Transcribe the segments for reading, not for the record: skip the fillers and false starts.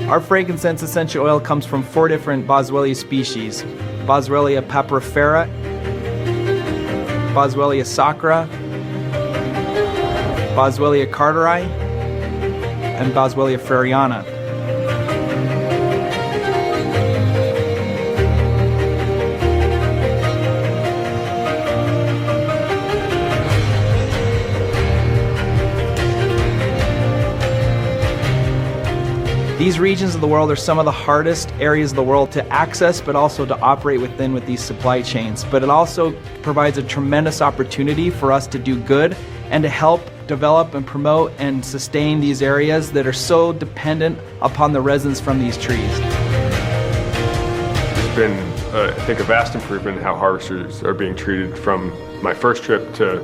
Our frankincense essential oil comes from 4 different Boswellia species: Boswellia papyrifera, Boswellia sacra, Boswellia carteri, and Boswellia freriana. These regions of the world are some of the hardest areas of the world to access, but also to operate within with these supply chains. But it also provides a tremendous opportunity for us to do good and to help develop and promote and sustain these areas that are so dependent upon the resins from these trees. It's been, I think, a vast improvement in how harvesters are being treated from my first trip to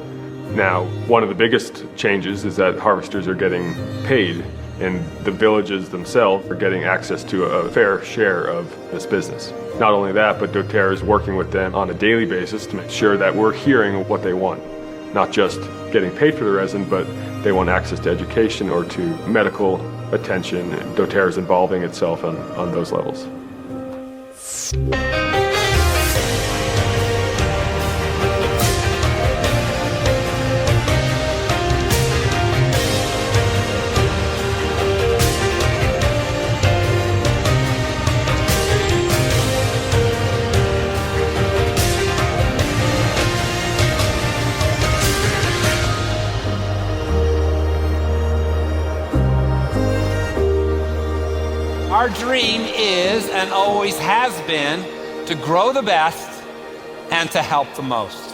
now. One of the biggest changes is that harvesters are getting paid, and the villages themselves are getting access to a fair share of this business. Not only that, but doTERRA is working with them on a daily basis to make sure that we're hearing what they want. Not just getting paid for the resin, but they want access to education or to medical attention. doTERRA is involving itself on those levels. Our dream is and always has been to grow the best and to help the most.